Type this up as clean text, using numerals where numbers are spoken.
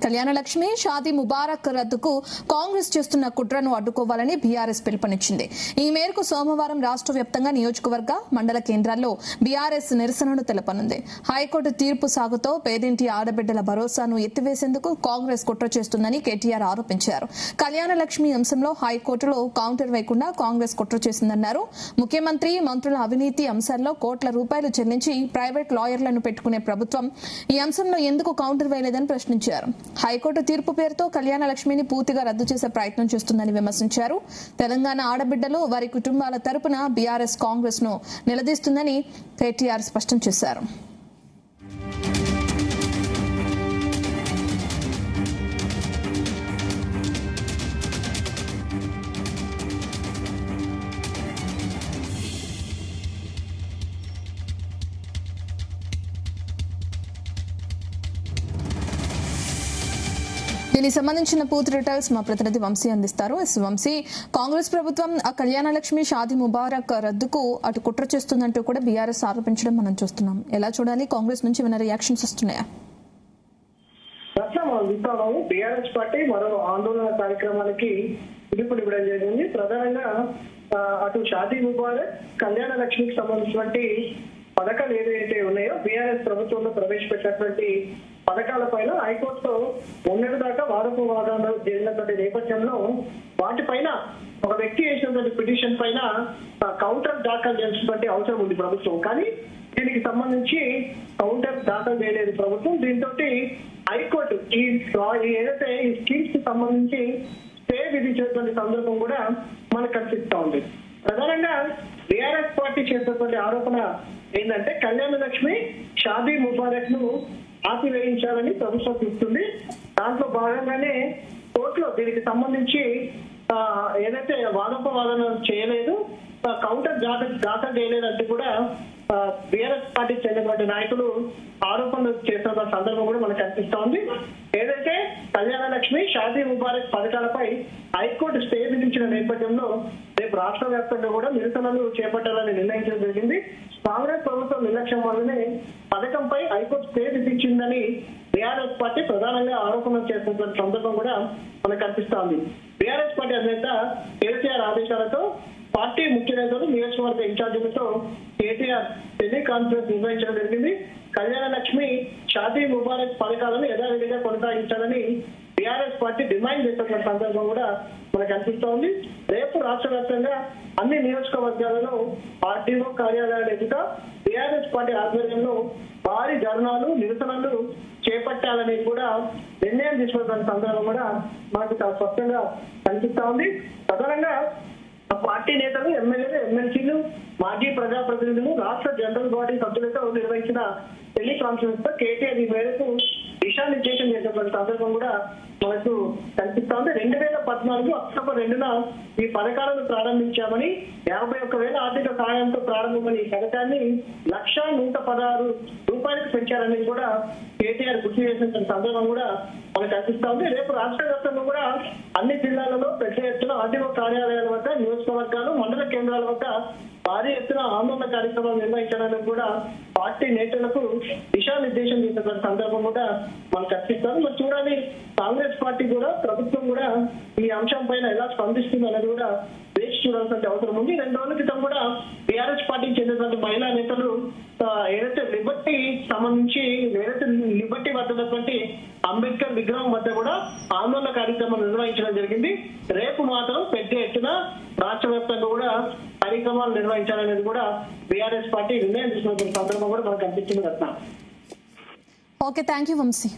కళ్యాణ లక్ష్మి షాదీ ముబారక్ రద్దుకు కాంగ్రెస్ చేస్తున్న కుట్రను అడ్డుకోవాలని బీఆర్ఎస్ పిలుపునిచ్చింది. ఈ మేరకు సోమవారం రాష్ట్ర వ్యాప్తంగా నియోజకవర్గ మండల కేంద్రాల్లో బీఆర్ఎస్ నిరసనను తెలపనుంది. హైకోర్టు తీర్పు సాగుతో పేదింటి ఆడబిడ్డల భరోసాను ఎత్తివేసేందుకు కాంగ్రెస్ కుట్ర చేస్తుందని కేటీఆర్ ఆరోపించారు. కళ్యాణ లక్ష్మి అంశంలో హైకోర్టులో కౌంటర్ వేయకుండా కాంగ్రెస్ కుట్ర చేసిందన్నారు. ముఖ్యమంత్రి మంత్రుల అవినీతి అంశాల్లో కోట్ల రూపాయలు చెల్లించి ప్రైవేట్ లాయర్లను పెట్టుకునే ప్రభుత్వం ఈ అంశంలో ఎందుకు కౌంటర్ వేయలేదని ప్రశ్నించారు. హైకోర్టు తీర్పు పేరుతో కళ్యాణ లక్ష్మిని పూర్తిగా రద్దు చేసే ప్రయత్నం చేస్తుందని విమర్శించారు. తెలంగాణ ఆడబిడ్డలు వారి కుటుంబాల తరపున బీఆర్ఎస్ కాంగ్రెస్ ను నిలదీస్తుందని కేటీఆర్ స్పష్టం చేశారు. దీనికి సంబంధించిన పూర్తి డీటెయిల్స్ మా ప్రతినిధి వంశీ అందిస్తారు. వంశీ, కాంగ్రెస్ ప్రభుత్వం ఆ కళ్యాణ లక్ష్మి షాదీ ముబారక్ రద్దుకు అటు కుట్ర చేస్తుందంటూ కూడా బీఆర్ఎస్ ఆరోపించడం మనం చూస్తున్నాం. ఎలా చూడాలి? కాంగ్రెస్ నుంచి ఏమైనా రియాక్షన్స్ వస్తున్నాయా? బీఆర్ఎస్ పార్టీ మరో ఆందోళన కార్యక్రమానికి పిలుపునివ్వడం జరిగింది. ప్రధానంగా అటు షాదీ ముబారక్, కళ్యాణ లక్ష్మికి సంబంధించినటువంటి పథకాలు ఏదైతే ఉన్నాయో బీఆర్ఎస్ ప్రభుత్వంలో ప్రవేశపెట్టినటువంటి పథకాల పైన హైకోర్టులో మొన్నటి దాకా వాదపు వాదనలు జరిగినటువంటి నేపథ్యంలో వాటిపైన ఒక వ్యక్తి చేసినటువంటి పిటిషన్ పైన కౌంటర్ దాఖలు చేసినటువంటి అవసరం ఉంది ప్రభుత్వం. కానీ దీనికి సంబంధించి కౌంటర్ దాఖలు చేయలేదు ప్రభుత్వం. దీంతో హైకోర్టు ఏదైతే ఈ స్కీమ్స్ కి సంబంధించి స్టే విధించినటువంటి సందర్భం కూడా మనకు కనిపిస్తా ఉంది. ప్రధానంగా బీఆర్ఎస్ పార్టీ చేసినటువంటి ఆరోపణ ఏంటంటే కళ్యాణ లక్ష్మి షాదీ ముబారక్ ను ఆపివేయించాలని ప్రభుత్వం చూస్తుంది. దాంట్లో భాగంగానే కోర్టులో దీనికి సంబంధించి ఏదైతే వాదోపవాదన చేయలేదు, కౌంటర్ దాఖలు చేయలేదంటూ కూడా బీఆర్ఎస్ పార్టీకి చెందినటువంటి నాయకులు ఆరోపణలు చేస్తున్న సందర్భం కూడా మనకు కనిపిస్తా ఉంది. ఏదైతే కళ్యాణ లక్ష్మి షాదీ ముబారక్ పథకాలపై హైకోర్టు స్టే విధించిన నేపథ్యంలో రేపు రాష్ట్ర వ్యాప్తంగా కూడా నిరసనలు చేపట్టాలని నిర్ణయించడం జరిగింది. కాంగ్రెస్ ప్రభుత్వం నిర్లక్ష్యం వల్లనే పథకంపై హైకోర్టు స్టే విధించిందని బీఆర్ఎస్ పార్టీ ప్రధానంగా ఆరోపణలు చేస్తున్న సందర్భం కూడా మనకు కనిపిస్తా ఉంది. బీఆర్ఎస్ పార్టీ అధినేత కేసీఆర్ ఆదేశాలతో పార్టీ ముఖ్య నేతలు, నియోజకవర్గ ఇన్ఛార్జీలతో కేటీఆర్ టెలికాన్ఫరెన్స్ నిర్వహించడం జరిగింది. కళ్యాణ లక్ష్మి షాదీ ముబారక్ పథకాలను యథావిధిగా కొనసాగించాలని బీఆర్ఎస్ పార్టీ డిమాండ్ చేస్తున్న సందర్భం కూడా మనకు అనిపిస్తూ ఉంది. రేపు రాష్ట్ర వ్యాప్తంగా అన్ని నియోజకవర్గాలలో ఆర్టీఓ కార్యాలయాల ఎదుట బీఆర్ఎస్ పార్టీ ఆధ్వర్యంలో భారీ ధర్నాలు, నిరసనలు చేపట్టాలని కూడా నిర్ణయం తీసుకున్న సందర్భం కూడా మనకు చాలా స్పష్టంగా కనిపిస్తా ఉంది. ప్రధానంగా పార్టీ నేతలు, ఎమ్మెల్యేలు, ఎమ్మెల్సీలు, మాజీ ప్రజాప్రతినిధులు, రాష్ట్ర జనరల్ బాడీ సభ్యులతో నిర్వహించిన టెలికాన్ఫరెన్స్ తో కేటీఆర్ ఈ మేరకు దిశానిర్దేశం చేసినటువంటి సందర్భం కూడా మనకు కనిపిస్తా ఉంది. 2014 అక్టోబర్ 2న ఈ పథకాలను ప్రారంభించామని, 51,000 ఆర్థిక సహాయంతో ప్రారంభమైన ఈ పథకాన్ని 1,116 రూపాయలకు పెంచారని కూడా కేటీఆర్ గుర్తు చేసిన సందర్భం కూడా మనకు కనిపిస్తా ఉంది. రేపు రాష్ట్ర వ్యాప్తంగా కూడా అన్ని జిల్లాలలో పెద్ద ఎత్తున ఆర్టీఓ కార్యాలయాల వద్ద, నియోజకవర్గాలు, మండల కేంద్రాల వద్ద భారీ ఎత్తున ఆందోళన కార్యక్రమాలు నిర్వహించడానికి కూడా పార్టీ నేతలకు దిశానిర్దేశం చేసిన సందర్భం కూడా మనకు కనిపిస్తాం. మరి చూడాలి కాంగ్రెస్ పార్టీ కూడా, ప్రభుత్వం కూడా ఈ అంశం పైన ఎలా స్పందిస్తుంది అనేది కూడా వేచి చూడాల్సిన అవసరం ఉంది. 2 రోజుల క్రితం కూడా బీఆర్ఎస్ పార్టీకి చెందినటువంటి మహిళా నేతలు ఏదైతే లిబర్టీ సంబంధించి లిబర్టీ వద్ద ఉన్నటువంటి అంబేద్కర్ విగ్రహం వద్ద కూడా ఆందోళన కార్యక్రమం నిర్వహించడం జరిగింది. రేపు మాత్రం పెద్ద ఎత్తున రాష్ట్ర వ్యాప్తంగా కూడా కార్యక్రమాలు నిర్వహించాలనేది కూడా బీఆర్ఎస్ పార్టీ నిర్ణయం తీసుకున్న సందర్భం కూడా మనకు కనిపించింది. Okay, thank you Vamsi.